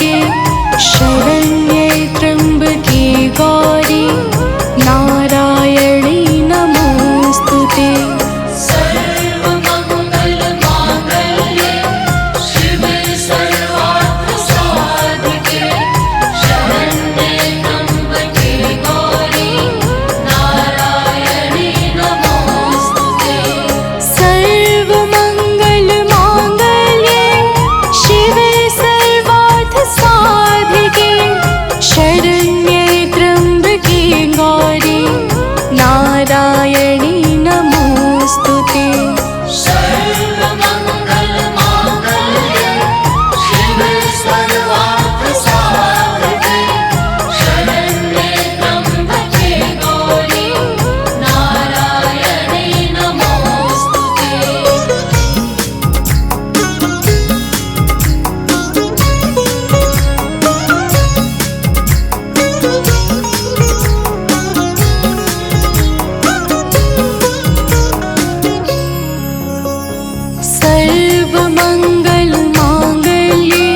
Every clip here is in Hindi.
साधिके शरण्ये त्र्यम्बके गौरी नारायणी नमोस्तुते। सर्वमङ्गलमाङ्गल्ये शिवे सर्वार्थसाधिके शरण्ये त्र्यम्बके गौरी नारायणी नमोस्तुते। सर्वमङ्गलमाङ्गल्ये शिवे सर्वार्थसाधिके शरण्ये त्र्यम्बके गौरी नारायणी नमोस्तुते। सर्वमङ्गलमाङ्गल्ये शिवे सर्वार्थसाधिके शरण्ये त्र्यम्बके गौरी नारायणी नमोस्तुते। सर्वमङ्गलमाङ्गल्ये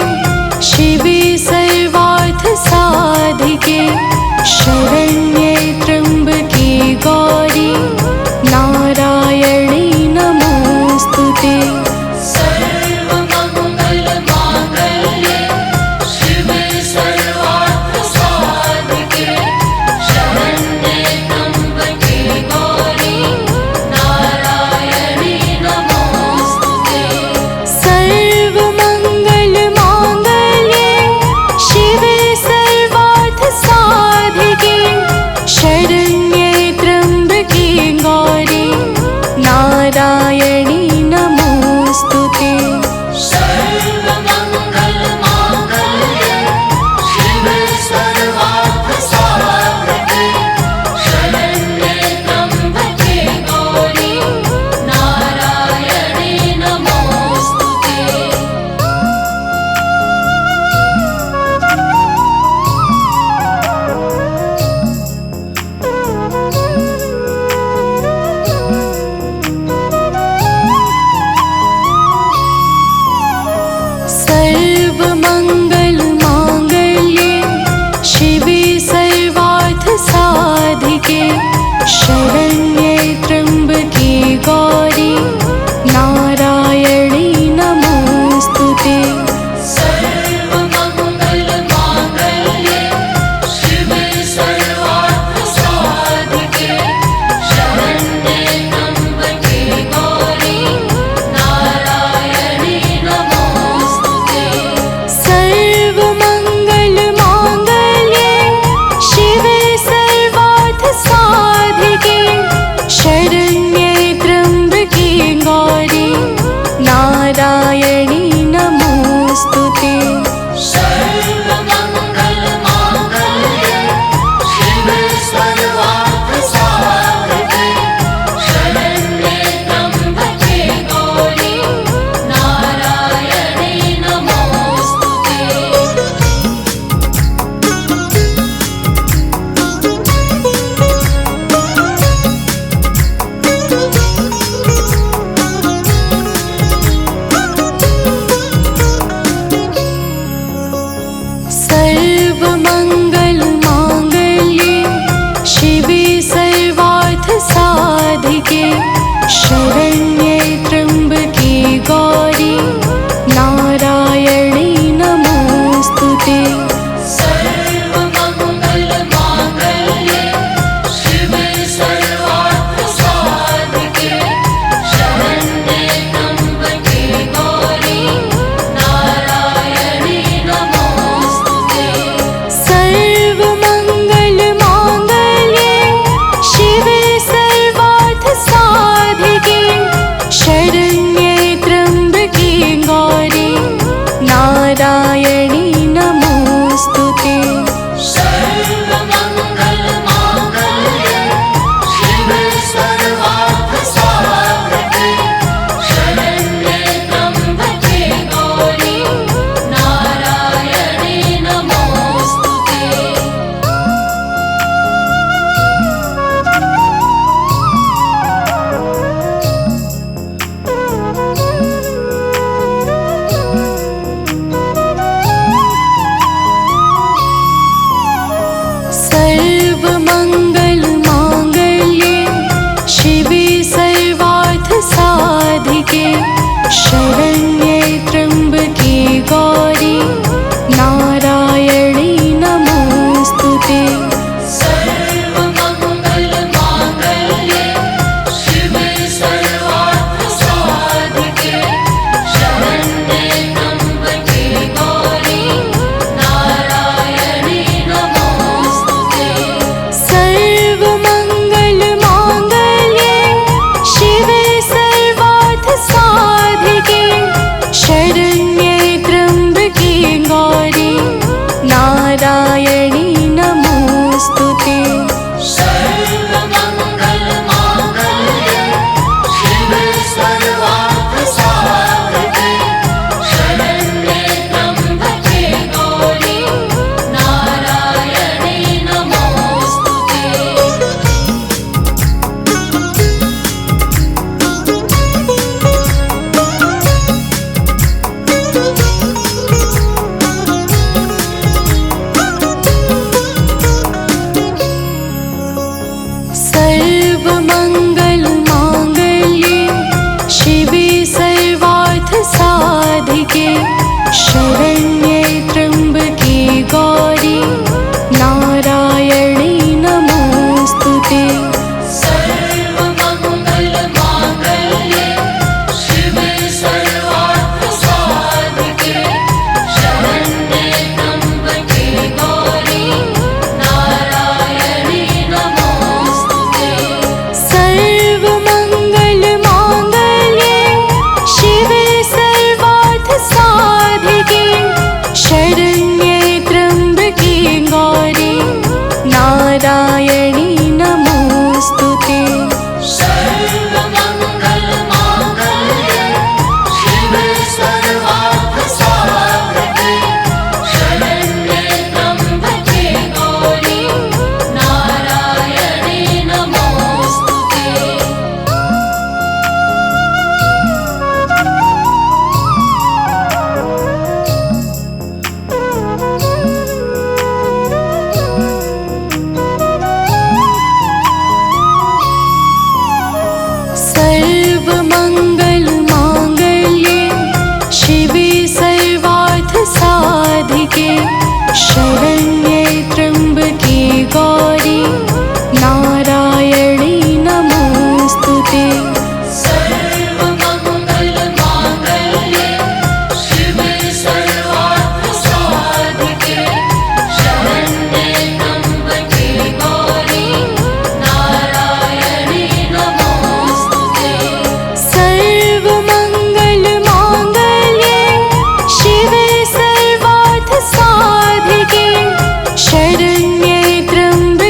शिवे सर्वार्थसाधिके शरण्ये त्र्यम्बके गौरी नारायणी नमोस्तुते। सर्वमङ्गलमाङ्गल्ये शिवे सर्वार्थसाधिके शरण्ये त्र्यम्बके गौरी नारायणी नमोस्तुते। सर्वमङ्गलमाङ्गल्ये शिवे सर्वार्थसाधिके शरण्ये त्र्यम्बके गौरी नारायणी नमोस्तुते। सर्वमङ्गलमाङ्गल्ये शिवे सर्वार्थसाधिके शरण्ये त्र्यम्बके गौरी नारायणी नमोस्तुते। सर्वमङ्गलमाङ्गल्ये शिवे सर्वार्थसाधिके शरण्ये त्र्यम्बके गौरी नारायणी नमोस्तुते। सर्वमङ्गलमाङ्गल्ये शिवे सर्वार्थसाधिके शरण्ये त्र्यम्बके गौरी नारायणी नमोस्तुते। सर्वमङ्गलमाङ्गल्ये शिवे सर्वार्थसाधिके शरण्ये त्र्यम्बके गौरी नारायणी नमोऽस्तुते। सर्वमङ्गलमाङ्गल्ये शिवे सर्वार्थसाधिके शरण्ये त्र्यम्बके गौरी नारायणी नमोऽस्तुते। सर्वमङ्गलमाङ्गल्ये शिवे सर्वार्थसाधिके शरण्ये त्र्यम्बके गौरी नारायणी नमोऽस्तुते। सर्वमङ्गलमाङ्गल्ये शिवे सर्वार्थसाधिके शरण्ये त्र्यम्बके गौरी नारायणी नमोऽस्तुते। सर्वमङ्गलमाङ्गल्ये शिवे सर्वार्थसाधिके शरण्ये त्र्यम्बके गौरी नारायणी नमोऽस्तुते। सर्वमङ्गलमाङ्गल्ये शिवे सर्वार्थसाधिके शरण्ये त्र्यम्बके गौरी नारायणी नमोऽस्तुते। सर्वमङ्गलमाङ्गल्ये शिवे सर्वार्थसाधिके शरण्ये त्र्यम्बके गौरी नारायणी नमोऽस्तुते। सर्वमङ्गलमाङ्गल्ये शिवे सर्वार्थसाधिके शरण्ये त्र्यम्बके गौरी नारायणी नमोऽस्तुते। सर्वमङ्गलमाङ्गल्ये शिवे सर्वार्थसाधिके शरण्ये त्र्यम्बके गौरी नारायणी नमोऽस्तुते। सर्वमङ्गलमाङ्गल्ये शिवे सर्वार्थसाधिके शरण्ये त्र्यम्बके गौरी नारायणी नमोऽस्तुते। सर्वमङ्गलमाङ्गल्ये शिवे सर्वार्थसाधिके शरण्ये त्र्यम्बके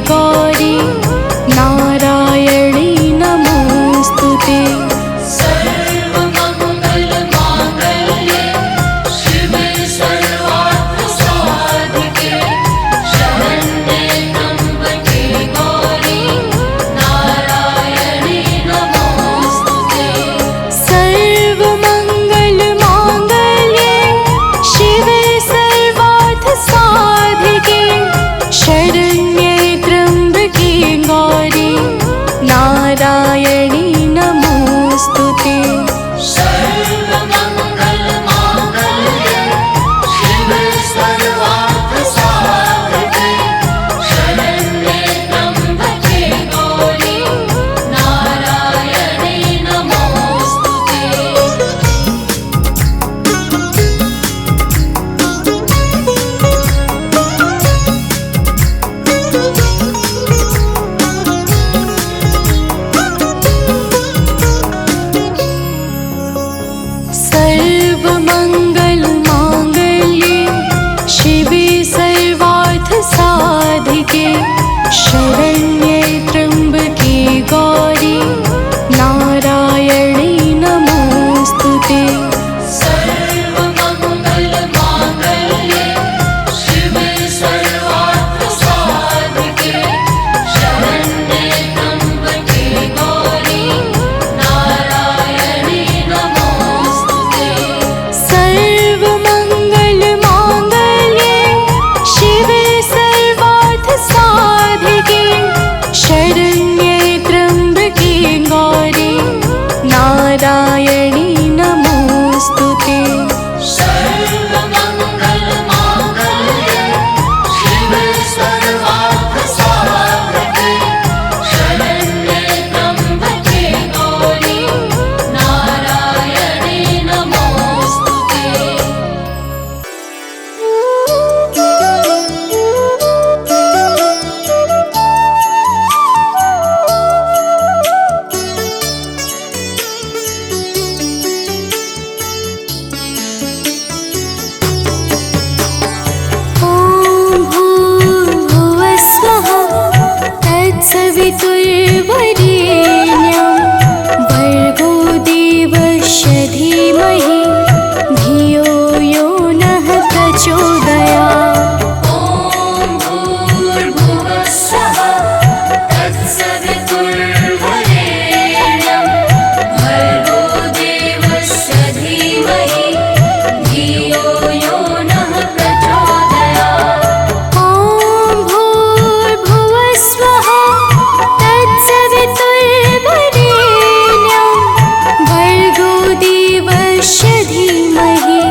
गौरी नारायणी नमोस्तुते। सर्वमङ्गलमाङ्गल्ये शिवे सर्वार्थसाधिके शरण्ये त्र्यम्बके गौरी नारायणी नमोस्तुते। सर्वमङ्गलमाङ्गल्ये शिवे सर्वार्थसाधिके शरण्ये त्र्यम्बके गौरी नारायणी नमोस्तुते। सर्वमङ्गलमाङ्गल्ये शिवे सर्वार्थसाधिके शरण्ये त्र्यम्बके गौरी नारायणी नमोस्तुते। सर्वमङ्गलमाङ्गल्ये शिवे सर्वार्थसाधिके शरण्ये त्र्यम्बके गौरी नारायणी नमोस्तुते। सर्वमङ्गलमाङ्गल्ये शिवे सर्वार्थसाधिके शरण्ये त्र्यम्बके गौरी नारायणी नमोस्तुते। सर्वमङ्गलमाङ्गल्ये शिवे सर्वार्थसाधिके शरण्ये त्र्यम्बके गौरी नारायणी नमोस्तुते। सर्वमङ्गलमाङ्गल्ये शिवे सर्वार्थसाधिके शरण्ये त्र्यम्बके गौरी नारायणी नमोस्तुते। ॐ भूर्भुवः स्वः तत्सवितुर्वरेण्यं भर्गो देवस्य धीमहि धियो यो नः प्रचोदयात्। ॐ भूर्भुवः स्वः तत्सवितुर्वरेण्यं भर्गो देवस्य धीमहि धियो यो नः प्रचोदयात्। ॐ भूर्भुवः स्वः तत्सवितुर्वरेण्यं भर्गो देवस्य धीमहि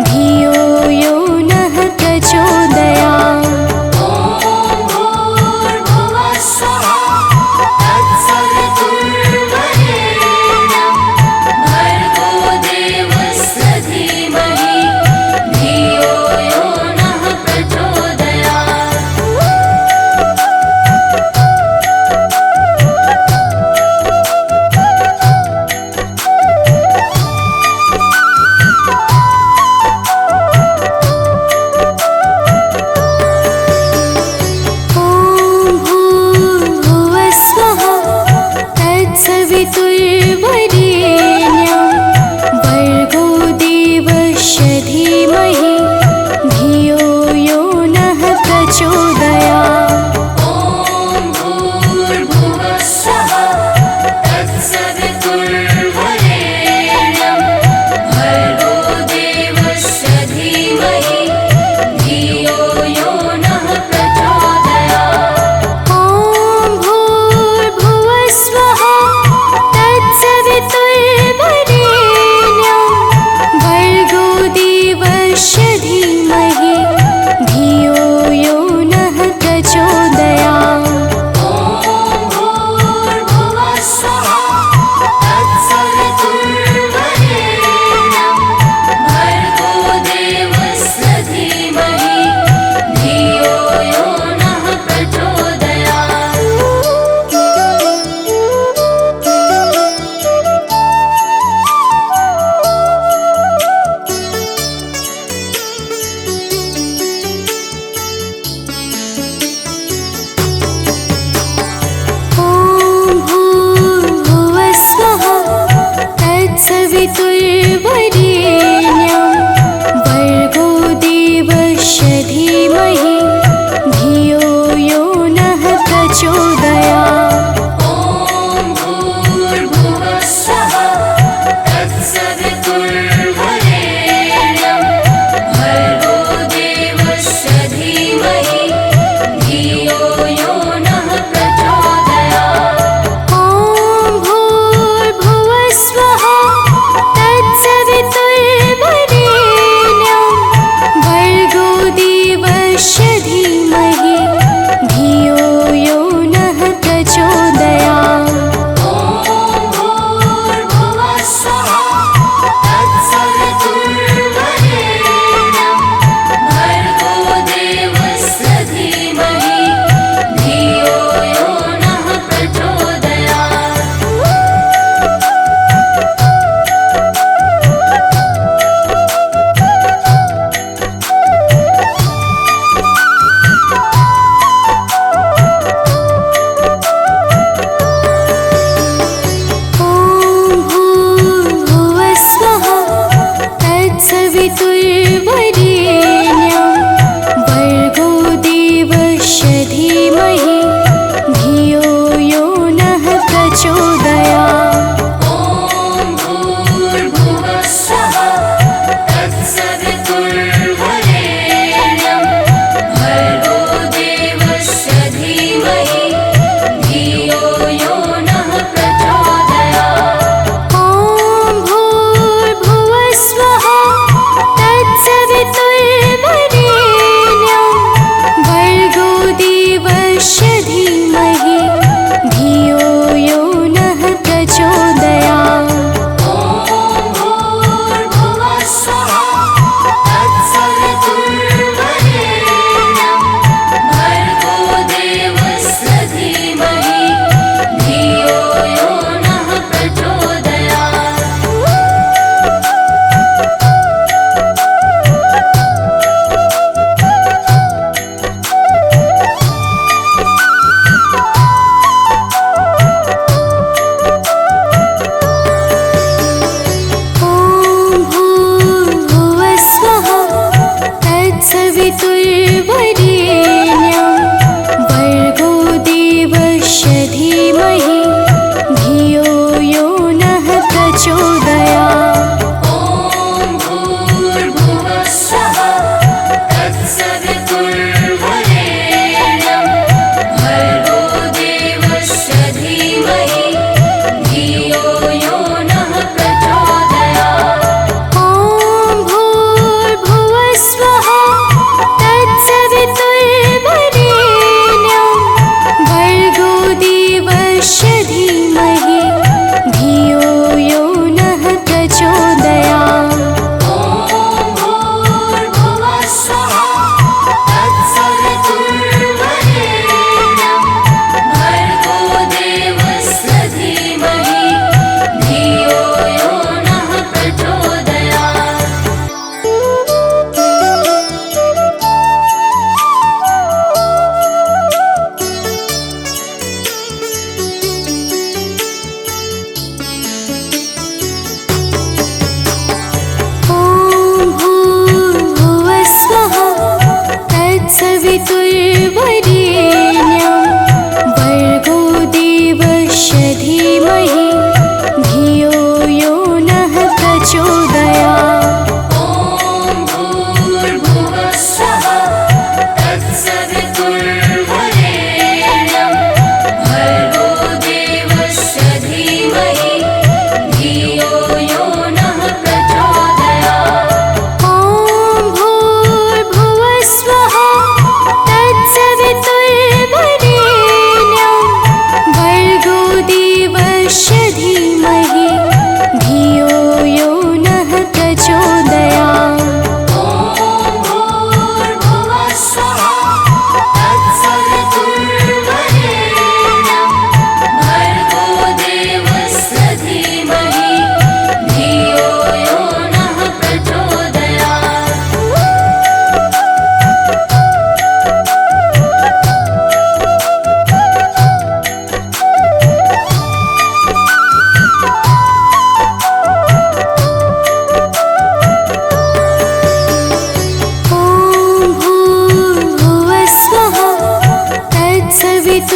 धियो यो नः प्रचोदयात्। ॐ भूर्भुवः स्वः तत्सवितुर्वरेण्यं भर्गो देवस्य धीमहि धियो यो नः प्रचोदयात्। ॐ भूर्भुवः स्वः तत्सवितुर्वरेण्यं भर्गो देवस्य धीमहि धियो यो नः प्रचोदयात्। ॐ भूर्भुवः स्वः तत्सवितुर्वरेण्यं भर्गो देवस्य धीमहि धियो यो नः प्रचोदयात्। ॐ भूर्भुवः स्वः तत्सवितुर्वरेण्यं भर्गो देवस्य धीमहि धियो यो नः प्रचोदयात्। ॐ भूर्भुवः स्वः तत्सवितुर्वरेण्यं भर्गो देवस्य धीमहि धियो यो नः प्रचोदयात्।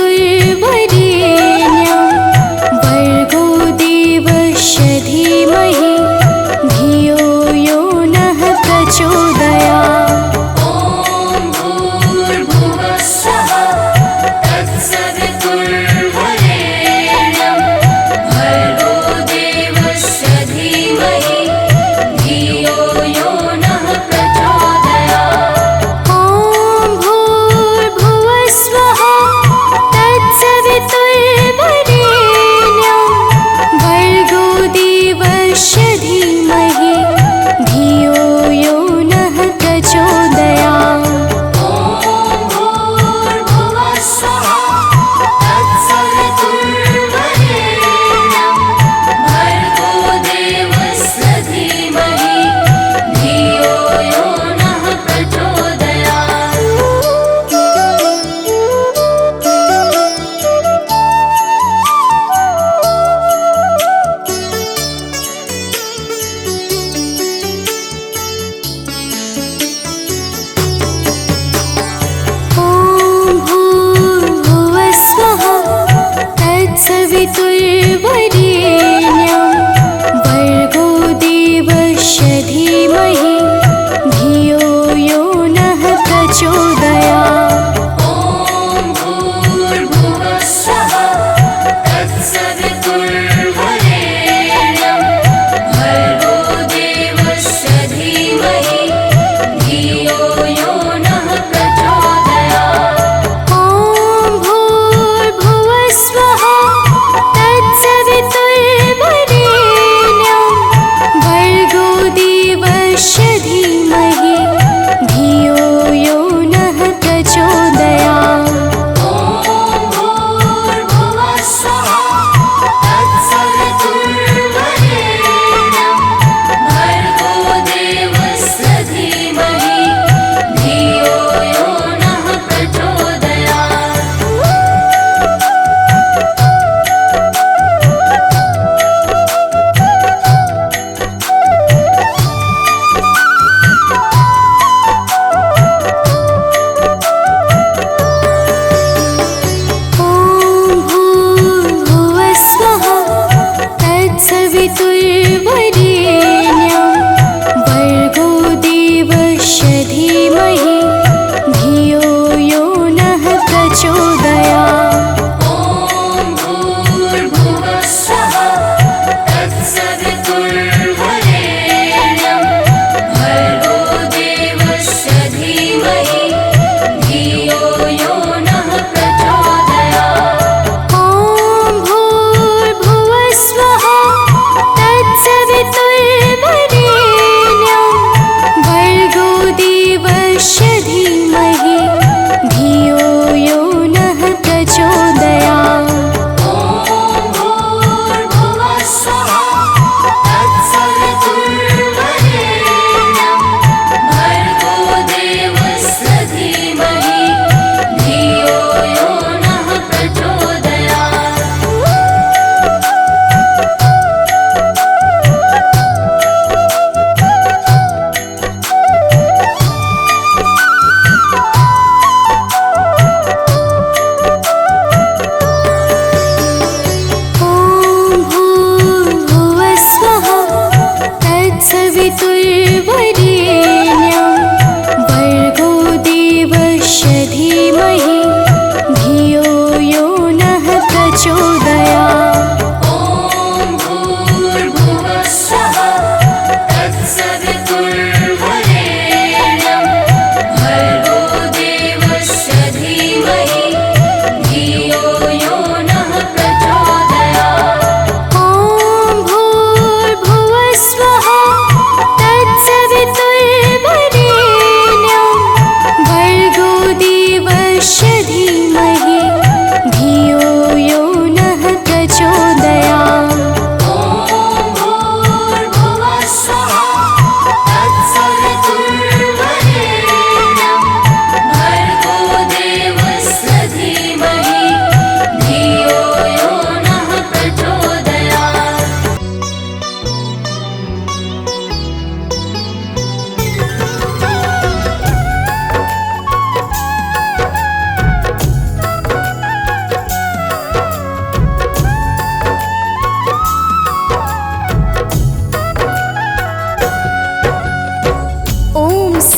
तत्सवितुर्वरेण्यं भर्गो देवस्य धीमहि धियो यो नः प्रचोदयात्। ॐ भूर्भुवः स्वः तत्सवितुर्वरेण्यं भर्गो देवस्य धीमहि धियो यो नः प्रचोदयात्। ॐ भूर्भुवः स्वः तत्सवितुर्वरेण्यं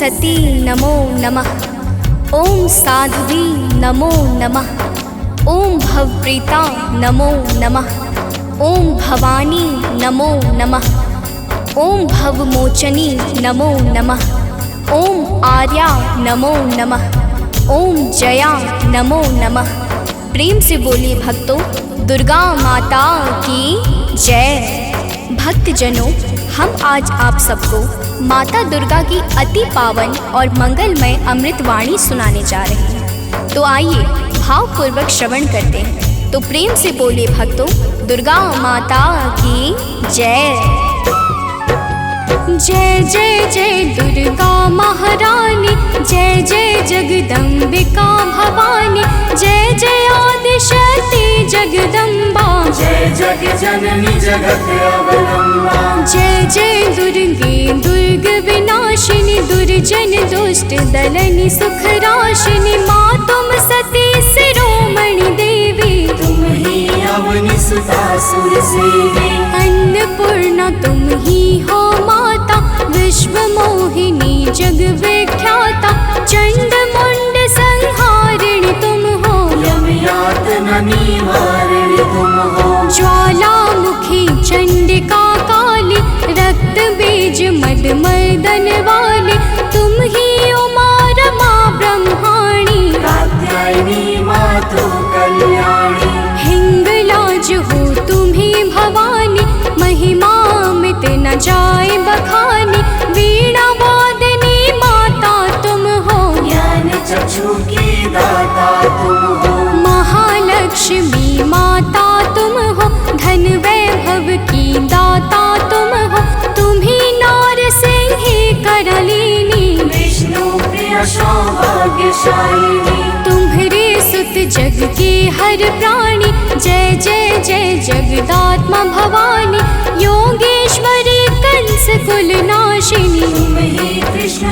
सती नमो नमः। ओम साध्वी नमो नमः। ओम भवप्रीता नमो नमः। ओम भवानी नमो नमः। ओम भवमोचनी नमो नमः। ओम आर्या नमो नमः। ओम जया नमो नमः। प्रेम से बोलिए भक्तों, दुर्गा माता की जय। भक्तजनों, हम आज आप सबको माता दुर्गा की अति पावन और मंगलमय अमृतवाणी सुनाने जा रहे हैं। तो आइए भावपूर्वक श्रवण करते हैं। तो प्रेम से बोलिए भक्तों, दुर्गा माता की जय। जय जय जय दुर्गा महारानी, जय जय जगदम्बिका भवानी, जय जय आदिशक्ति जगदम्बा, जय जग जननी जगत अवलंबा। जय जय दुर्गे दुर्ग विनाशिनी, दुर्जन दुष्ट दलनी सुख राशिनी, माँ तुम सती शिरोमणि देवी, तुम ही अवनि सुता सुर सेवी। अन्नपूर्णा तुम ही हो माता, विश्व मोहिनी जग विख्याता, चंड मुंड संहारिणी तुम हो, यम यातना निवारिणी तुम हो। ज्वालामुखी चंडिका काली, रक्त बीज मद मर्दन वाली, तुम ही उमा रमा ब्रह्माणी, कात्यायनी मातु कल्याणी। हिंगलाज हो तुम्ही भवानी, महिमा मिट न जाए बखानी, वीणा वादनी माता तुम हो, ज्ञान चक्षु की दाता तुम हो। महालक्ष्मी माता तुम हो, धन वैभव की दाता तुम हो, तुम्ही नार सिंही करलिनी, विष्णु प्रिय सौभाग्यशालिनी। तुम्हारे सुत जग के हर प्राणी, जय जय जय जगदात्मा भवानी, योगेश्वरी कंस कुल नाशिनी, तुम ही कृष्ण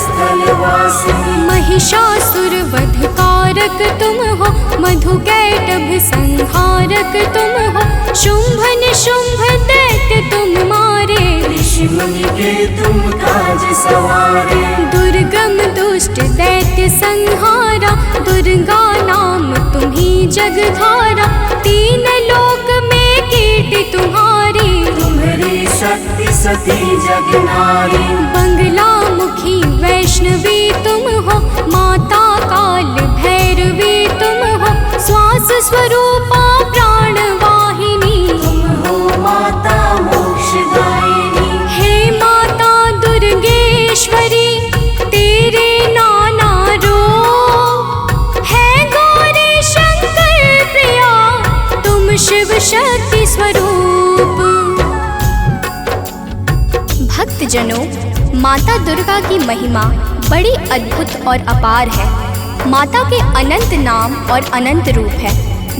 स्थल वासिनी। महिषासुर वध कारक तुम हो, मधु कैटभ संहारक तुम हो, शुंभ निशुंभ दैत्य तुम मारे, ऋषि मुनि के तुम काज सवारे। दुर्गम दुष्ट दैत्य संहारा, दुर्गा नाम तुम्ही जगधारा, तीन लोक में कीर्ति तुम्हारी, तुम्हारी शक्ति सती जगनारी। बंगला मुखी वैष्णवी तुम हो, माता काल भैरवी तुम हो, श्वास स्वरूपा प्राण वाहिनी, तुम हो माता मोक्षदायिनी। हे माता दुर्गेश्वरी, तेरे नाना रूप है गौरी शंकर प्रिया, तुम शिव शक्ति स्वरूप। भक्तजनों, माता दुर्गा की महिमा बड़ी अद्भुत और अपार है। माता के अनंत नाम और अनंत रूप है।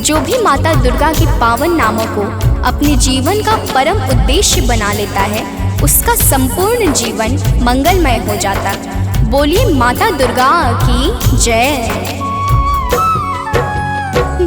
जो भी माता दुर्गा के पावन नामों को अपने जीवन का परम उद्देश्य बना लेता है, उसका संपूर्ण जीवन मंगलमय हो जाता। बोलिए माता दुर्गा की जय।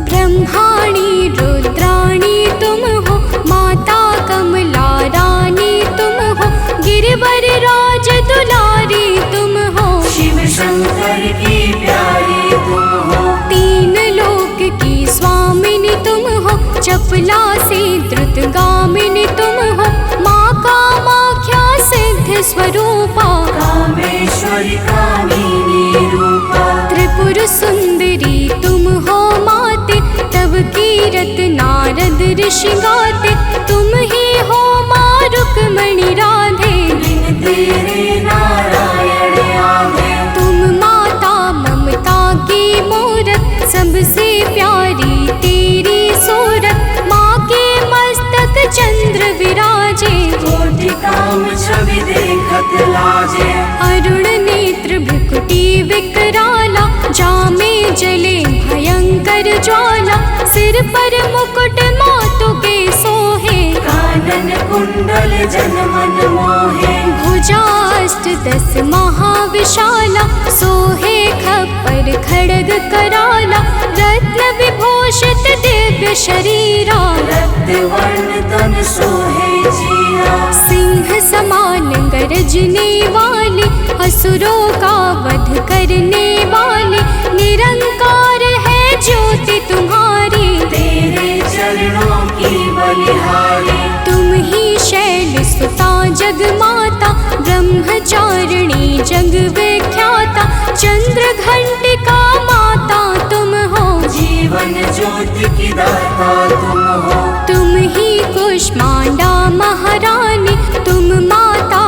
ब्रह्माणी रुद्राणी तुम हो, माता कमला रानी तुम हो, गिरिवर राज दुलारी तुम हो, शिव शंकर की प्यारी तुम हो। तीन लोक की स्वामिनी तुम हो, चपला से द्रुतगामिनी तुम हो, माँ कामाख्या सिद्ध स्वरूपा, कामेश्वरी कामिनी रूपा। त्रिपुर सुंदरी तुम हो माते, तब कीरत नारद ऋषि गाते, तुम ही हो माँ रुक्मणी राधे, बिन तेरे नारायण आगे। तुम माता ममता की मूरत, सबसे प्यारी तेरी सूरत, माँ के मस्तक चंद्र विराजे, कोटि काम छवि देखत लाजे। अरुण नेत्र भ्रुकुटी विकराला, जामे जले भयंकर ज्वाला, सिर पर मुकुट मातु के सोहे, कानन कुंडल जन मन मोहे। भुजाष्ट दस महाविशाला, सोहे खप्पर खड्ग कराला, रत्न विभूषित दिव्य शरीरा, रक्त वर्ण तन सोहे जीरा। सिंह समान गरजने वाली, असुर असुरों का वध करने वाले, निरंकार है ज्योति तुम्हारी। तेरे चरणों की बलिहारी, तुम ही शैल सुता जग माता, ब्रह्मचारिणी जग विख्याता, चंद्र घंटिका माता तुम हो। जीवन ज्योति की दाता तुम हो। तुम ही कुष्मांडा महारानी, तुम माता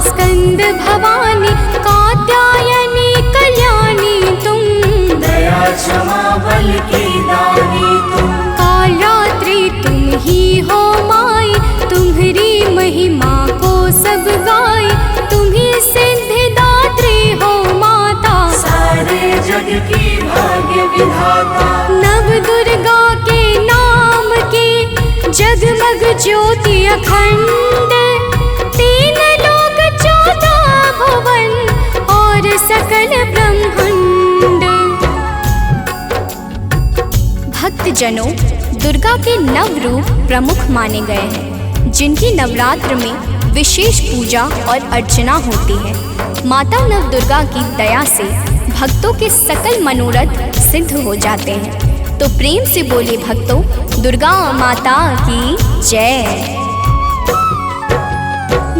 स्कंद भवानी, कात्यायनी कल्याणी तुम। दया क्षमा बल की दानी तुम। कालरात्रि तुम ही हो माई, तुम्हारी महिमा को सब गाए। तुम ही सिद्धिदात्री हो माता, सारे जग की भाग्य विधाता। नव दुर्गा के नाम की जगमग ज्योति अखंड, तीन लोक 14 भुवन और सकल ब्रह्मांड। भक्तजनों, दुर्गा के नव रूप प्रमुख माने गए हैं, जिनकी नवरात्र में विशेष पूजा और अर्चना होती है। माता नव दुर्गा की दया से भक्तों के सकल मनोरथ सिद्ध हो जाते हैं। तो प्रेम से बोले भक्तों, दुर्गा माता की जय।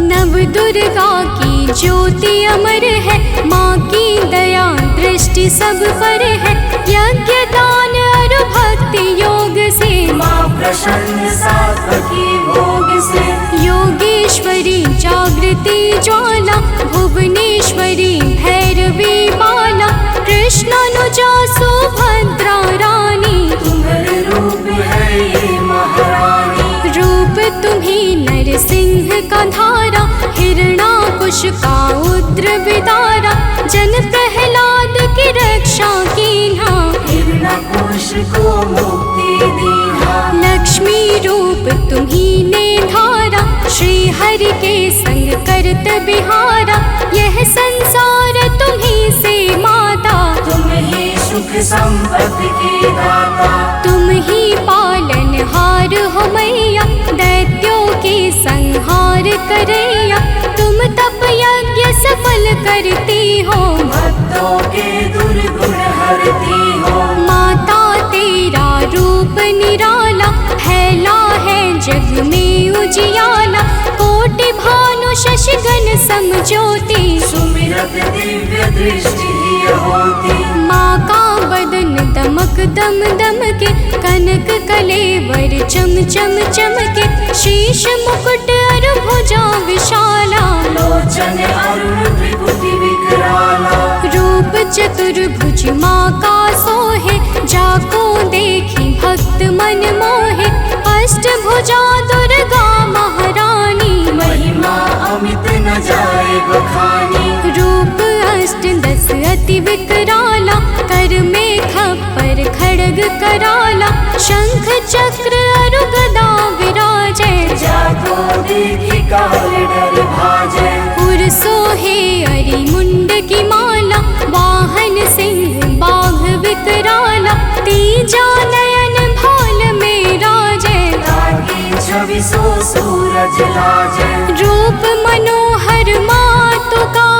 नव दुर्गा की ज्योति अमर है, माँ की दया दृष्टि सब पर है। यज्ञ दान और भक्ति योग से, माँ प्रसन्न सात्वकी भोग से। योगेश्वरी जागृति ज्वाला, भुवनेश्वरी भैरवी बाला, कृष्णानुजा सुभद्रा रानी। तुम्हारे रूप है ये महारानी, रूप तुम्ही नरसिंह का धारा, हिरणाकुश का उग्र विदारा, जन प्रहलाद की रक्षा कीन्हा। हिरण्यकुश को मुक्ति दीना। लक्ष्मी रूप तुम्ही ने धारा, श्री हरि के संग करत बिहारा। यह संसार तुम्ही से माता, तुम ही सुख संपत्ति के दाता। तुम ही पालनहार हो मैया, दैत्यों के संहार करैया। तुम तप यज्ञ सफल करती हो, भक्तों के दुर्गुण हरती हो। माता तेरा रूप निराला, फैला है जग में उजियाला। कोटि भानु शशिगण समज्योति, सुमिरत दिव्य दृष्टि ही होती। माँ का बदन दमक दम दम के, कनक कलेवर चम चम चमके। शीश मुकुट और भुजा विशाला, लोचन अरुण त्रिपुटी विकराला। रूप चतुर्भुज माँ का सोहे, जाको देखी भक्त मन मोहे। अष्टभुजा दुर्गा महारानी, महिमा अमित न जाए बखानी। रूप अष्ट 10 अति विकराला, कर में खप्पर खड्ग कराला। शंख चक्र और गदा विराजे, जाको देखी काल डर भाजे। उर सोहे अरि मुंड की माला, वाहन सिंह बाघ विकराला। तीजा नयन भाल में राजे, ताकि 24 सूरज लाजे। रूप मनोहर मातु का,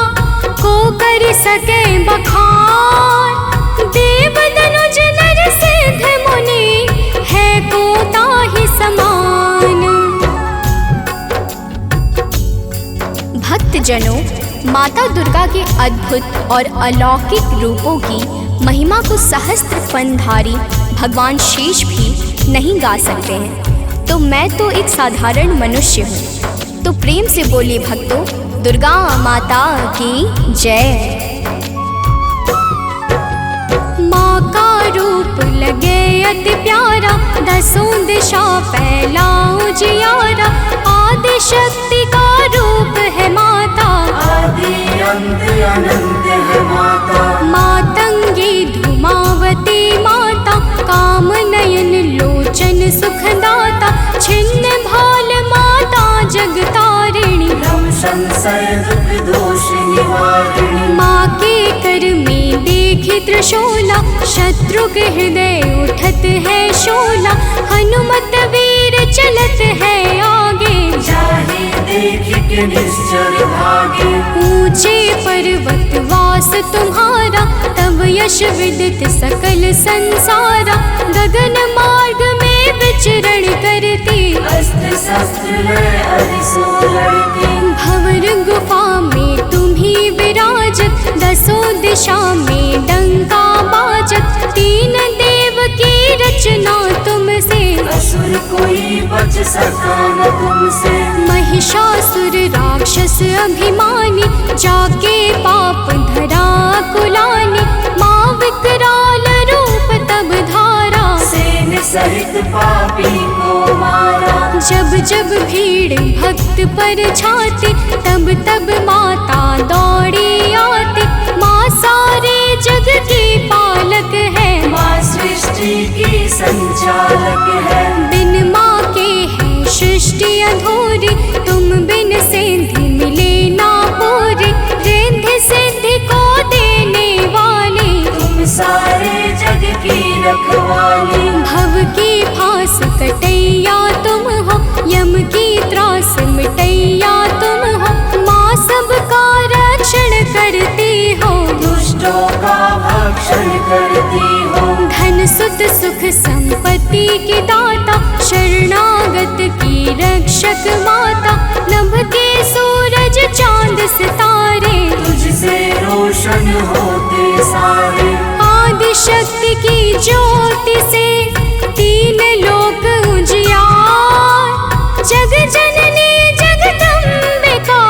को कर सके बखान। देव दनुज नर सिद्ध मुनि, है को ताहि समान। भक्तजनों, माता दुर्गा के अद्भुत और अलौकिक रूपों की महिमा को सहस्त्र फनधारी भगवान शेष भी नहीं गा सकते हैं। तो मैं तो एक साधारण मनुष्य हूँ। तो प्रेम से बोलिए भक्तों, दुर्गा माता की जय। माँ का रूप लगे अति प्यारा, 10 दिशा फैला उजियारा। आदि शक्ति का रूप है माता, आदि अंत अनंत है माता। मातंगी धुमावती माता, काम नयन लोचन सुखदाता। छिन्न भाल माता जगतारिणी, भ्रम संशय दुख दोष निवारिणी। माँ के कर में देखी त्रिशूला, शत्रु के हृदय उठत है शोला। हनुमत वीर चलत है आगे, जाहे देख के निश्चर भागे। ऊंचे पर्वत वास तुम्हारा, तब यश विदित सकल संसारा। गगन मार्ग में विचरण करती, अस्त्र शस्त्र लय अरिसो लड़ती। भंवर गुफा में तुम्ही विराजत, दसों दिशा में डंका बाजत। तीन देव की रचना तुमसे, असुर कोई बच सका न तुमसे। महिषासुर राक्षस अभिमानी, जाके पाप धरा कुलानी। माँ विकराल रूप तब धारा, सेन सहित पापी को मारा। जब जब भीड़ भक्त पर छाती, तब तब माता दौड़ी आती। माँ सारे जग की पालक है, माँ सृष्टि की संचालक है। बिन माँ के है सृष्टि अधूरी, तुम बिन सिद्धि मिले ना पूरी। रिद्धि सिद्धि को देने वाली, तुम सारे जग की रखवाली। भव की फांस कटैया तुम हो, यम की त्रास मिटैया तुम हो। माँ सबका रक्षण करती हो, दुष्टों का भक्षण करती हो। धन सुत सुख संपत्ति की दाता, शरणागत की रक्षक माता। नभ के सूरज चांद सितारे, तुझसे रोशन होते सारे। आदि शक्ति की ज्योति से तीन लोक उजियार। जग जननी जगदम्बिका,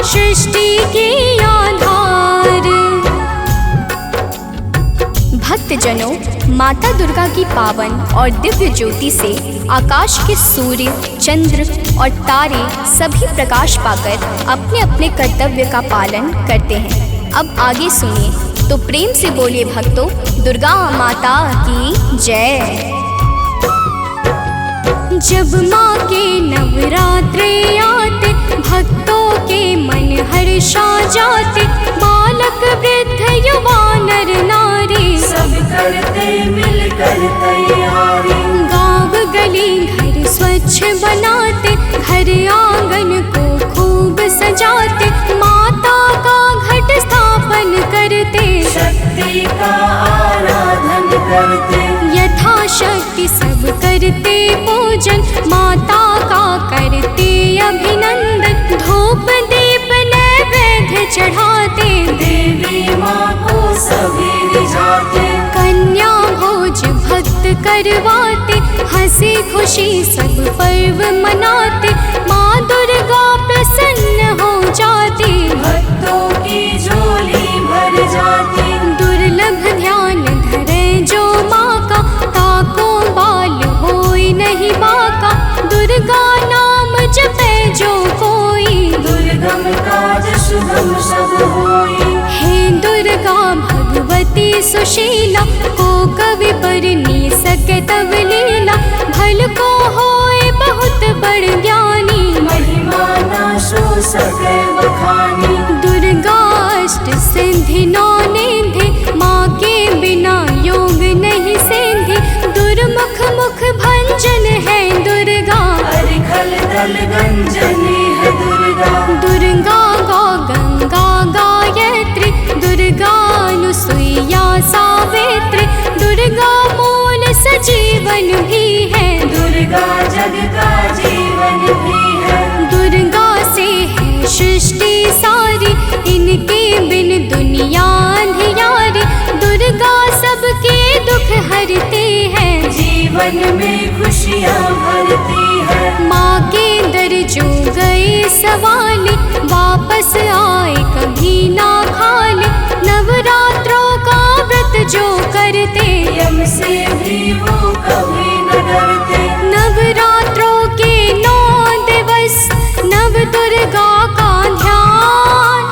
सृष्टि की आधार। भक्तजनों, माता दुर्गा की पावन और दिव्य ज्योति से आकाश के सूर्य, चंद्र और तारे सभी प्रकाश पाकर अपने अपने कर्तव्य का पालन करते हैं। अब आगे सुनिए, तो प्रेम से बोलिए भक्तों, दुर्गा माता की जय। जब माँ के नवरात्रे आते, भक्तों के मन हर्षा जाते। बालक वृद्ध युवा नर नारी, सब करते मिलकर तैयारी। गाँव गली घर स्वच्छ बनाते, घर आंगन को खूब सजाते। माता का घट स्थापन करते, शक्ति का आराधन करते। यथाशक्ति सब करते पूजन, माता का करते अभिनंदन। धूप दीप नैवेद्य चढ़ाते, देवी माँ को सभी रिझाते। कन्या भोज भक्त करवाते, हंसी खुशी सब पर्व मनाते। माँ दुर्गा प्रसन्न हो जाती, भक्तों की झोली भर जाती। दुर्लभ ध्यान धरे जो माँ का, ताको बाल होई नहीं बाका। दुर्गा नाम जपे जो कोई, दुर्गम काज शुभम सब होई। हे दुर्गा भगवती सुशीला, को कवि बरनी सके तब लीला। भल को होए बहुत बड़ ज्ञानी, महिमा न सो सके बखानी। दुर्गा अष्ट सिद्धि नौ निधि, माँ के बिना योग नहीं सिद्धि। दुर्मुख मुख भंजन है दुर्गा, अरिखल दल गंजनी है दुर्गा। दुर्गा गौ गंगा गायत्री, दुर्गा अनुसुईया सावित्री। दुर्गा मूल सजीवन भी है, दुर्गा जग का जीवन भी है। दुर्गा से है सृष्टि सारी, इनके बिन दुनिया अंधियारी। दुर्गा सबके दुख हरती है, जीवन में खुशियाँ भरती है। माँ के दर जो गए सवाली, वापस आए कभी ना खाली। नवरात्रों का व्रत जो करते, यम से भी वो कभी न डरते। नवरात्रों के 9 दिवस, नव दुर्गा का ध्यान।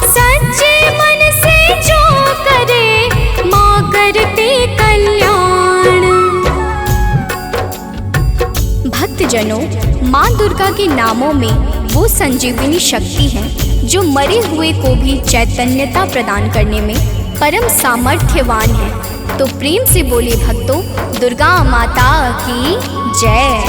सच्चे मन से जो करे, माँ करते कल्याण। भक्तजनों, माँ दुर्गा के नामों में वो संजीवनी शक्ति है, जो मरे हुए को भी चैतन्यता प्रदान करने में परम सामर्थ्यवान है। तो प्रेम से बोलिए भक्तों, दुर्गा माता की जय।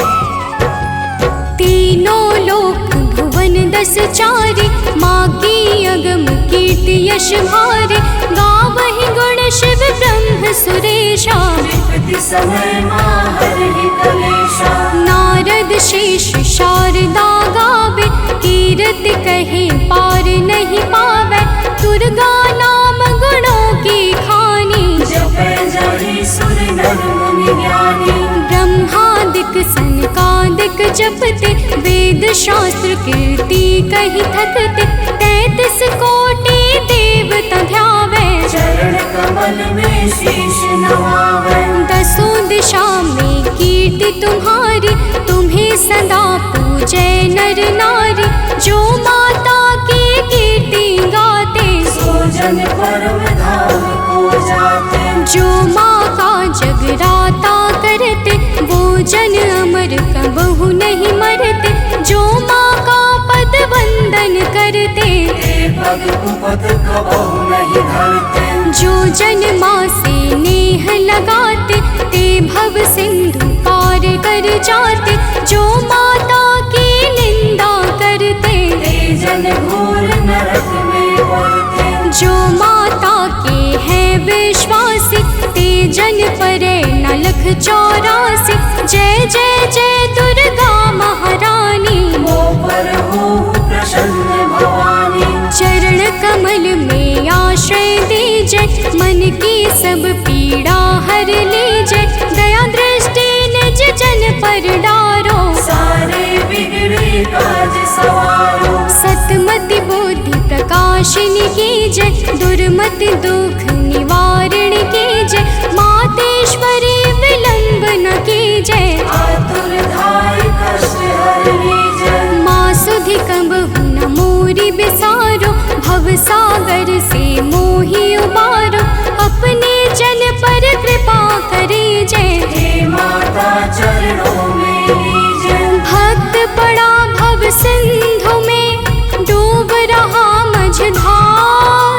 तीनों लोक भुवन दस चारे, माँ की अगम कीर्ति यश भारे, गावहि गुण शिव ब्रह्म सुरेशा। विपत्ति समय माँ हरहि कलेशा, नारद शेष शारदा गावे, कीरति कहे पार नहीं पावे, दुर्गा नाम गुणों की खानी। जपै जाहि सुर नर मुनि ज्ञानी, ब्रह्मादिक सनकादिक जपते, वेद शास्त्र कीर्ति कही थकते, 33 कोटि देवता ध्यावे, चरण कमल में शीश नवावे। दसों दिशा में कीर्ति तुम्हारी, तुम्हें सदा पूजे नर नारी। जो माता की कीर्ति गाते, सो जन परम धाम को जाते। जो माँ का जगराता करते, वो जन अमर कबहु नहीं मरते। जो माँ का पद वंदन करते, ते पग कुपथ कबहु नहीं धरते। जो जन माँ से नेह लगाते, ते भव सिंधु पार कर जाते। जो माता की निंदा करते, ते जन घोर नरक में पड़ते। जो माता के हैं विश्वासी, ते जन परे न लख 84। जय जय जय दुर्गा महारानी, मो पर हो प्रसन्न भवानी। चरण कमल में आश्रय दीजे, मन की सब पीड़ा हर लीजे। दया दृष्टि निज जन पर डारो, सारे बिगड़े काज सवारो। सतमति बुद्धि प्रकाशिनी कीजे, दुर्मति दुख निवारण कीजे। मातेश्वरी विलंब न कीजे, आतुर धाय कष्ट हरणी जन। माँ सुधि कबहु न मोरी बिसारो, भव सागर से मोहि उबारो। अपने जन पर कृपा करीजे, हे माता चरणों में लीजे। भक्त पड़ा भव सिंधु में, डूब रहा मझधार।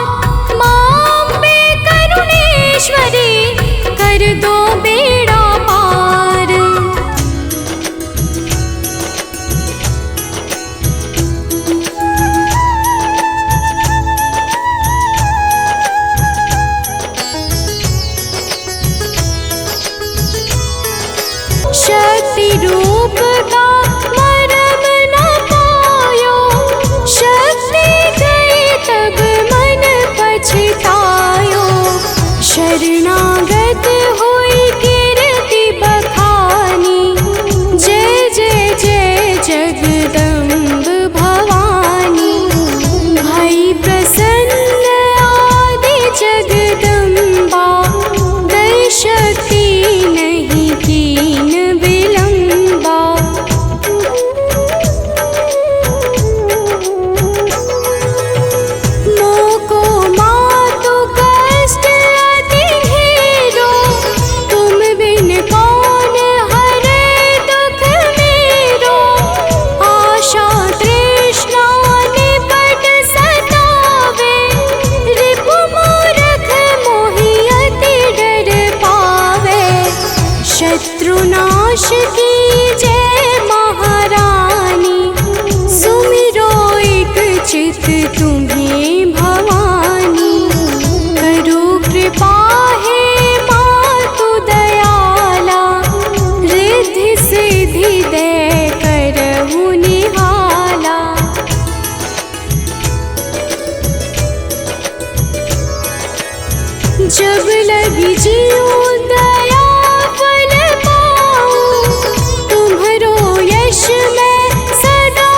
माँ अम्बे करुणेश्वरी, कर दो बेड़ा पार। शक्ति रूप का मरम न पायो, शक्ति गई तब मन पछतायो। शरणागत हुई कीर्ति बखानी, जय जय जय जगदम्ब भवानी। भई प्रसन्न आदि जगदम्बा, दई शक्ति नहीं कीन विलंबा। मोको मातु कष्ट अति ढेरो, तुम बिन कौन हरे दुख मेरो। आशा तृष्णा निपट सतावे, रिपु मूरख मोहि अति डर पावे। शत्रुनाश की जय महारानी, सुमिरो एक चित तुम्हें भवानी। करो कृपा हे मातु दयाला, रिद्धि सिद्धि दे करहु निहाला। जब लगी जीव दया फल पाऊं, तुम्हरो यश मैं सदा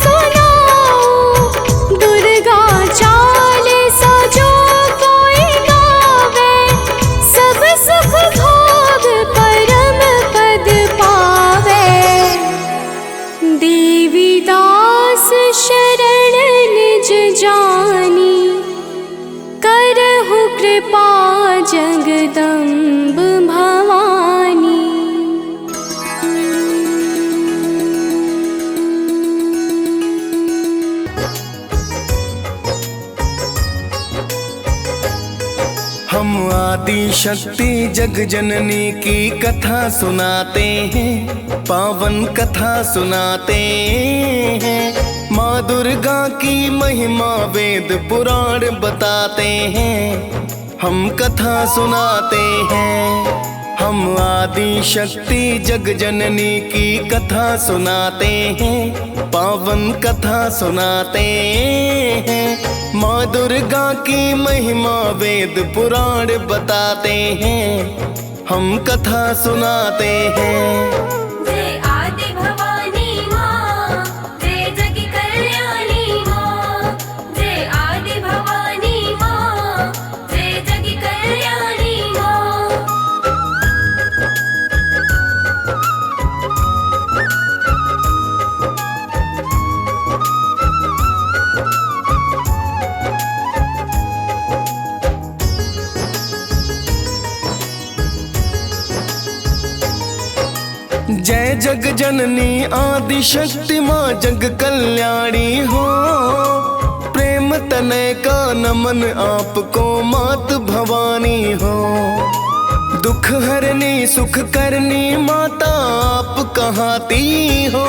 सुनाऊं। दुर्गा चालीसा जो कोई गावे, सब सुख भोग परम पद पावे। देवी दास शरण निज जानी, करहु कृपा जगदम्ब भवानी। हम आदि शक्ति जग जननी की कथा सुनाते हैं, पावन कथा सुनाते हैं। माँ दुर्गा की महिमा वेद पुराण बताते हैं, हम कथा सुनाते हैं। हम आदि शक्ति जग जननी की कथा सुनाते हैं, पावन कथा सुनाते हैं। माँ दुर्गा की महिमा वेद पुराण बताते हैं, हम कथा सुनाते हैं। जय आदि भवानी माँ, जय जग कल्याणी माँ। जय आदि भवानी माँ, जय जग कल्याणी माँ। जय जग जननी आदि शक्ति माँ जग कल्याणी हो। प्रेम तनय का नमन आपको मात भवानी हो। दुख हरनी सुख करनी माता आप कहाती हो।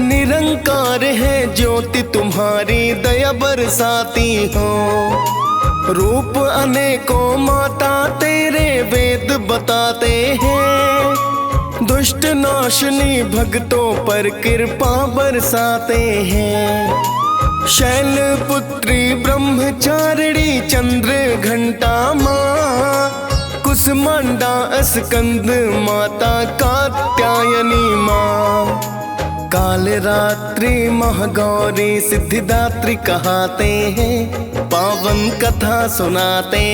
निरंकार है ज्योति तुम्हारी दया बरसाती हो। रूप अनेकों माता तेरे वेद बताते हैं। दुष्ट नाशनी भक्तों पर कृपा बरसाते हैं। शैल पुत्री ब्रह्मचारिणी चंद्र घंटा माँ। कुसमांडा स्कंद माता कात्यायनी माँ। काल रात्रि महागौरी सिद्धिदात्री कहाते हैं, पावन कथा सुनाते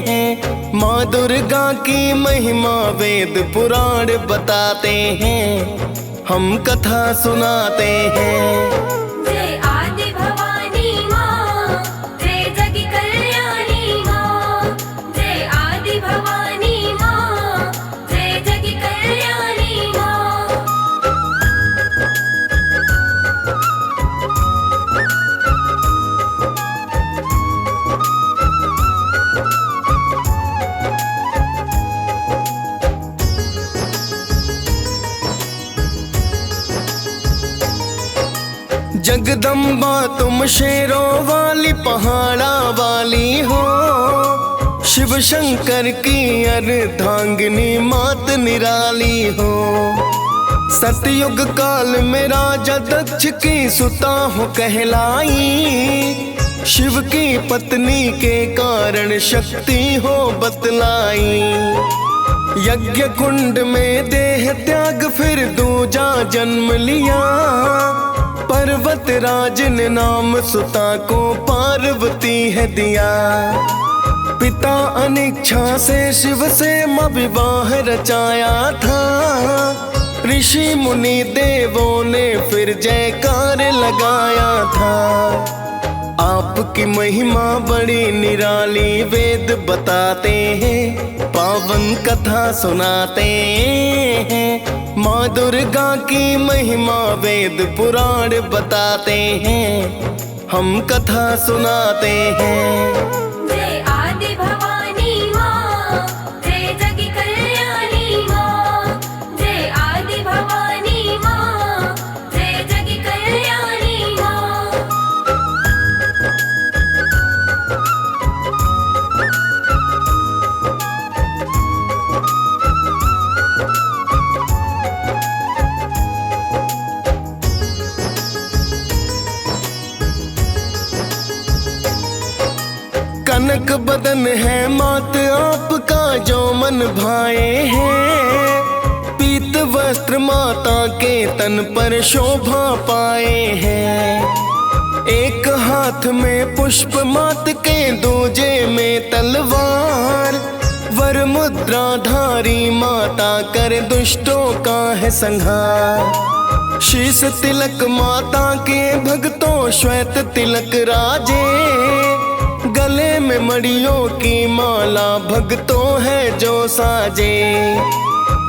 हैं। माँ दुर्गा की महिमा वेद पुराण बताते हैं, हम कथा सुनाते हैं। जय आदि भवानी माँ, जय जग कल्याणी माँ। जय आदि भवानी माँ, जय जग कल्याणी माँ। जगदम्बा तुम शेरों वाली पहाड़ा वाली हो। शिव शंकर की अर्धांगिनी मात निराली हो। सतयुग काल में राजा दक्ष की सुता हो कहलाई। शिव की पत्नी के कारण शक्ति हो बतलाई। यज्ञ कुंड में देह त्याग फिर दूजा जन्म लिया। पर्वत राज ने नाम सुता को पार्वती है दिया। पिता अनिच्छा से शिव से मां विवाह रचाया था। ऋषि मुनि देवों ने फिर जयकार लगाया था। आपकी महिमा बड़ी निराली वेद बताते हैं, पावन कथा सुनाते हैं। माँ दुर्गा की महिमा वेद पुराण बताते हैं, हम कथा सुनाते हैं। जय आदि भवानी माँ, जय जग कल्याणी माँ। जय आदि भवानी माँ, जय जग कल्याणी माँ। कनक बदन है मात आपका जो मन भाए हैं। पीत वस्त्र माता के तन पर शोभा पाए हैं। एक हाथ में पुष्प मात के दूजे में तलवार। वर मुद्रा धारी माता कर दुष्टों का है संहार। शीश तिलक माता के भक्तों श्वेत तिलक राजे। गले में मड़ियों की माला भक्तों है जो साजे।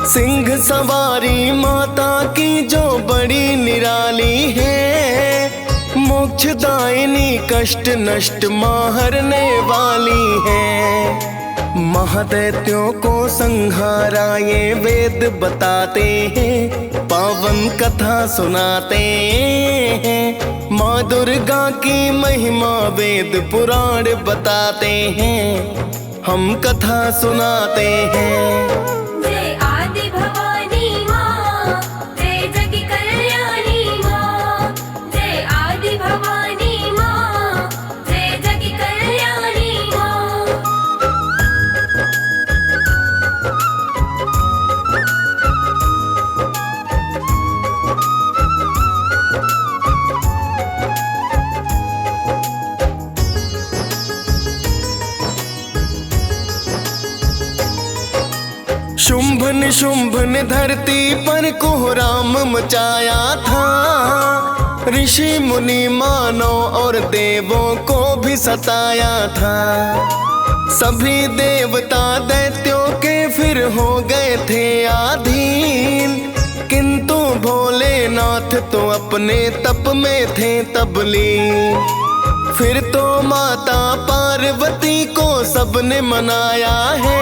सिंह सवारी माता की जो बड़ी निराली है। मोक्षदायिनी कष्ट नष्ट माँ हरने वाली है। महादैत्यों को संहारा ये वेद बताते हैं, पावन कथा सुनाते हैं। माँ दुर्गा की महिमा वेद पुराण बताते हैं, हम कथा सुनाते हैं। जय आदि भवानी माँ, जय जग कल्याणी माँ। जय आदि भवानी माँ, जय जग कल्याणी माँ। शुंभ निशुंभ ने धरती पर कोहराम मचाया था, ऋषि मुनि मानव और देवों को भी सताया था। सभी देवता दैत्यों के फिर हो गए थे अधीन, किंतु भोलेनाथ तो अपने तप में थे तबलीन। फिर तो माता पार्वती को सबने मनाया है,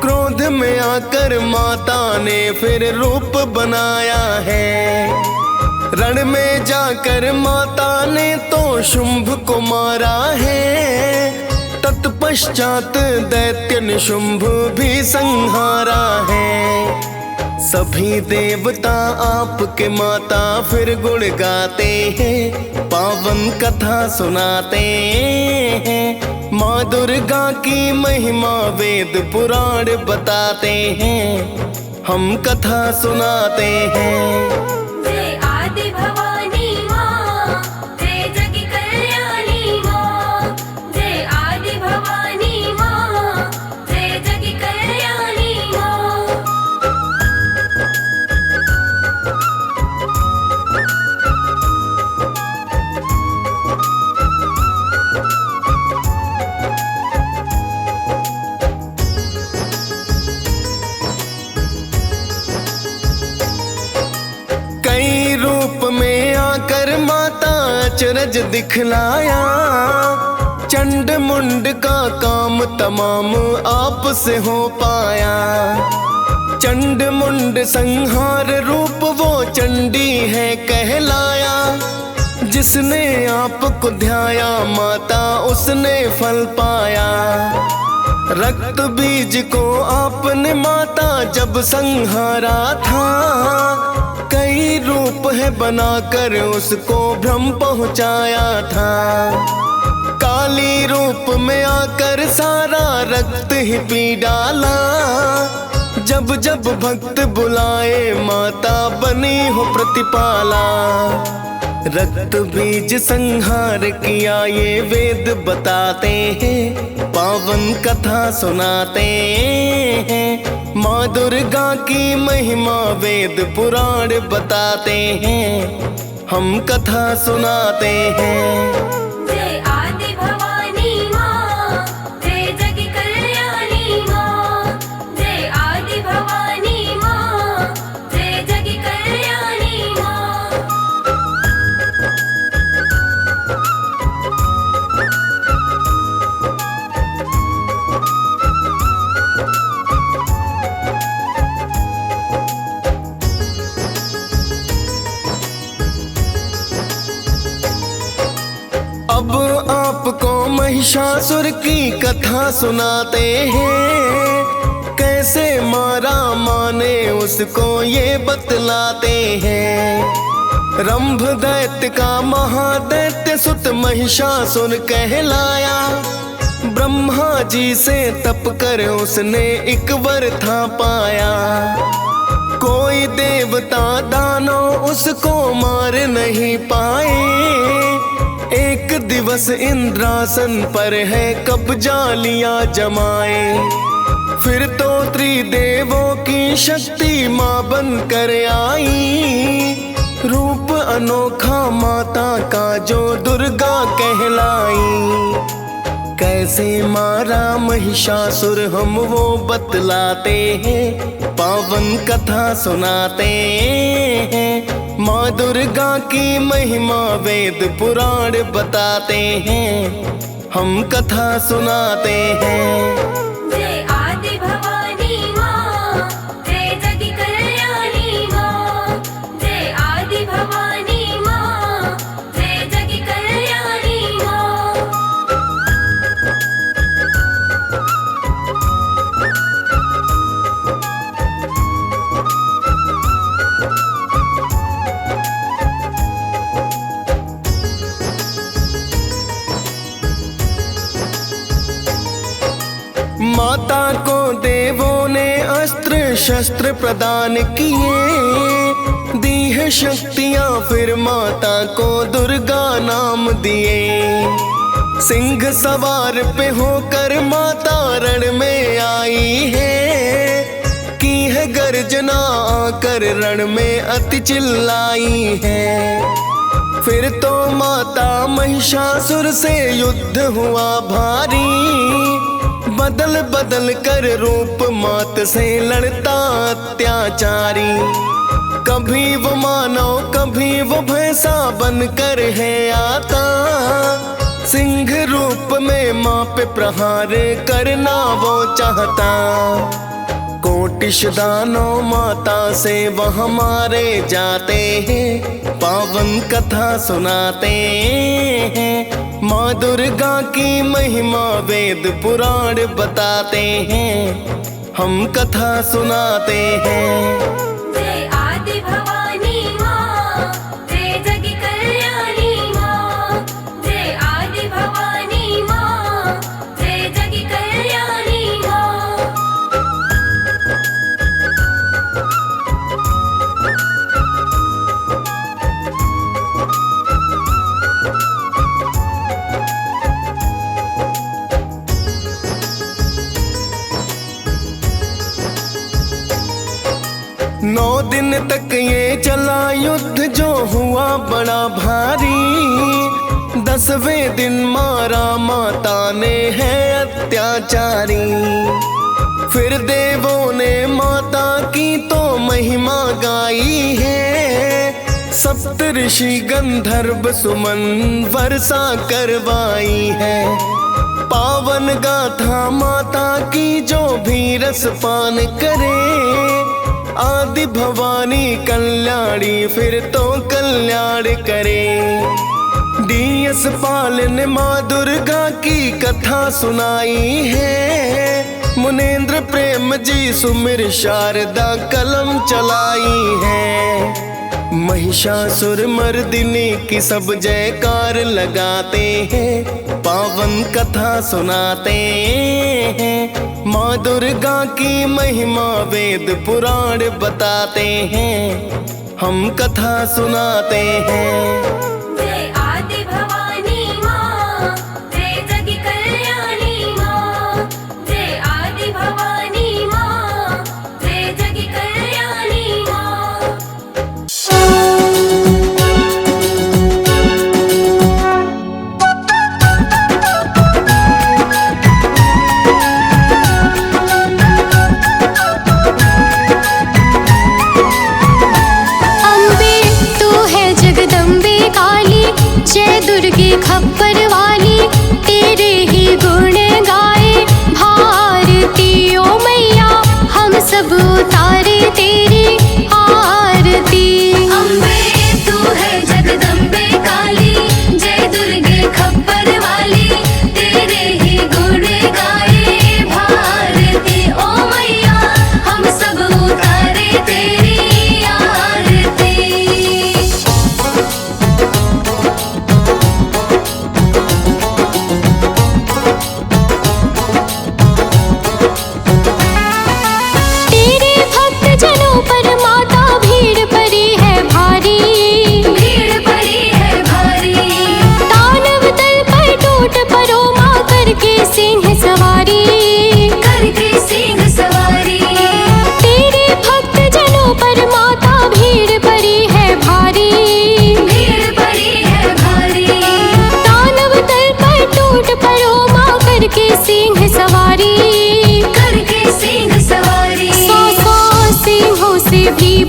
क्रोध में आकर माता ने फिर रूप बनाया है। रण में जाकर माता ने तो शुंभ को मारा है, तत्पश्चात दैत्य निशुंभ भी संहारा है। सभी देवता आपके माता फिर गुण गाते हैं, पावन कथा सुनाते हैं। माँ दुर्गा की महिमा वेद पुराण बताते हैं, हम कथा सुनाते हैं। जय आदि भवानी माँ, जय जग कल्याणी माँ। जय आदि भवानी माँ, जय जग कल्याणी माँ। कई रूप में आकर माता अचरज दिखलाया, चंड मुंड का काम तमाम आप से हो पाया। चंड मुंड संहार रूप वो चंडी है कहलाया, जिसने आपको ध्याया माता उसने फल पाया। रक्त बीज को आपने माता जब संहारा था, कई रूप है बनाकर उसको भ्रम पहुंचाया था। काली रूप में आकर सारा रक्त ही पी डाला, जब जब भक्त बुलाए माता बनी हो प्रतिपाला। रक्त बीज संहार किया ये वेद बताते हैं, पावन कथा सुनाते हैं। माँ दुर्गा की महिमा वेद पुराण बताते हैं, हम कथा सुनाते हैं। जय आदि भवानी माँ, जय जग कल्याणी माँ। जय आदि भवानी माँ, जय जग कल्याणी माँ। अब आपको महिषासुर की कथा सुनाते हैं, कैसे मारा माने उसको ये बतलाते हैं। रंभ दैत्य का महादैत्य सुत महिषासुर कहलाया, ब्रह्मा जी से तप कर उसने एक वर था पाया। कोई देवता दानव उसको मार नहीं पाए, एक दिवस इंद्रासन पर है कब्जा लिया जमाए। फिर तो त्रिदेवों की शक्ति माँ बन कर आई, रूप अनोखा माता का जो दुर्गा कहलाई। कैसे मारा महिषासुर हम वो बतलाते हैं, पावन कथा सुनाते हैं। माँ दुर्गा की महिमा वेद पुराण बताते हैं, हम कथा सुनाते हैं। जय आदि भवानी माँ, जय जग कल्याणी माँ। जय आदि भवानी माँ, जय जग कल्याणी माँ। माता को देवों ने अस्त्र शस्त्र प्रदान किए, दी है शक्तियां फिर माता को दुर्गा नाम दिए। सिंह सवार पे होकर माता रण में आई है, की है गर्जना आकर रण में अति चिल्लाई है। फिर तो माता महिषासुर से युद्ध हुआ भारी, बदल बदल कर रूप मात से लड़ता अत्याचारी। कभी वो मानव कभी वो भैंसा बनकर है आता, सिंह रूप में माँ पे प्रहार करना वो चाहता। कोटिश दानव माता से वह मारे जाते हैं, पावन कथा सुनाते हैं। माँ दुर्गा की महिमा वेद पुराण बताते हैं, हम कथा सुनाते हैं। जय आदि भवानी माँ, जय जग कल्याणी माँ। जय आदि भवानी माँ, जय जग कल्याणी माँ। नौ दिन तक ये चला युद्ध जो हुआ बड़ा भारी, 10वें दिन मारा माता ने है अत्याचारी। फिर देवों ने माता की तो महिमा गाई है, सप्त ऋषि गंधर्व सुमन वर्षा करवाई है। पावन गाथा माता की जो भी रस पान करे, आदि भवानी कल्याणी फिर तो कल्याण करे। डीएस पाल ने माँ दुर्गा की कथा सुनाई है, मुनेन्द्र प्रेम जी सुमिर शारदा कलम चलाई है। महिषासुर मर्दिनी की सब जयकार लगाते हैं, पावन कथा सुनाते हैं। माँ दुर्गा की महिमा वेद पुराण बताते हैं, हम कथा सुनाते हैं। जय आदि भवानी माँ, जय जग कल्याणी माँ। जय आदि भवानी माँ, जय जग कल्याणी माँ। जय दुर्गे खप्पर वाली, तेरे ही गुण गाए भारती ओ मैया, हम सब उतारे तेरी आरती। अम्बे तू है जगदम्बे काली, जय दुर्गे खप्पर वाली, तेरे ही गुण गाए भारती ओ मैया, हम सब उतारे तेरी आरती।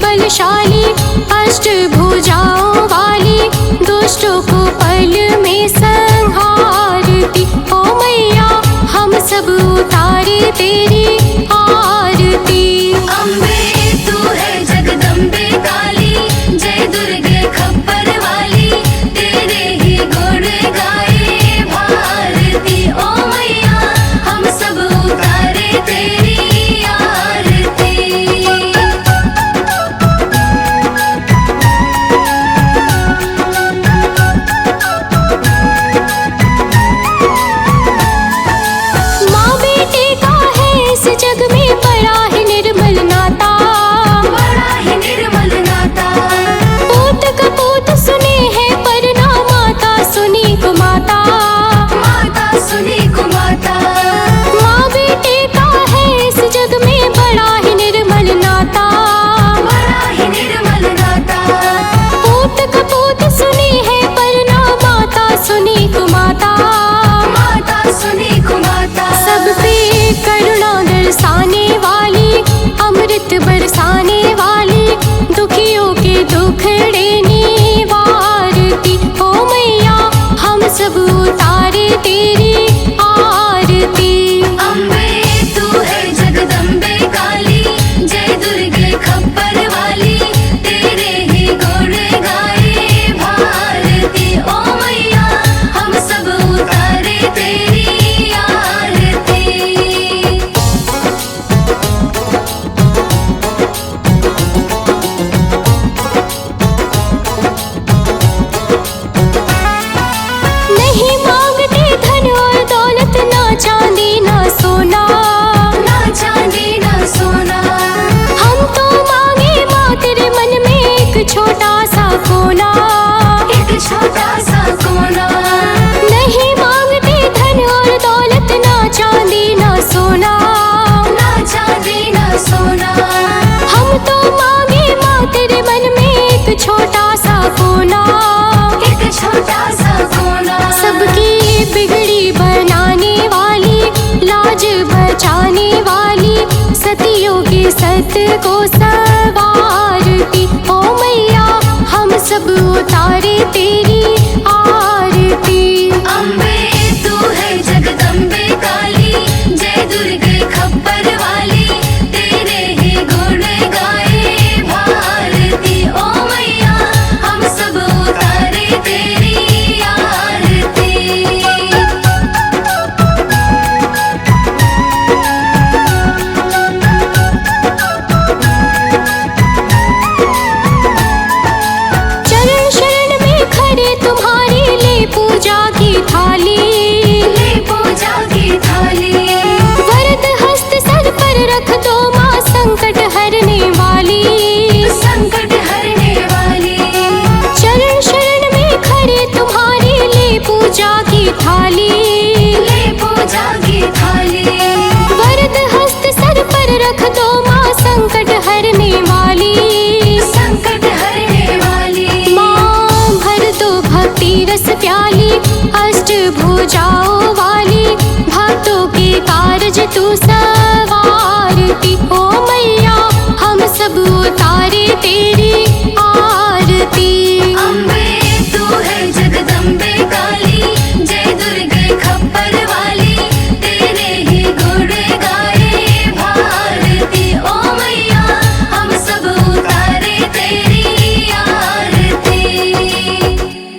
बलशाली, अष्टभुजाओं वाली, दुष्टों को पल में संहारती। सवारती। ओ मैया हम सब उतारे तेरे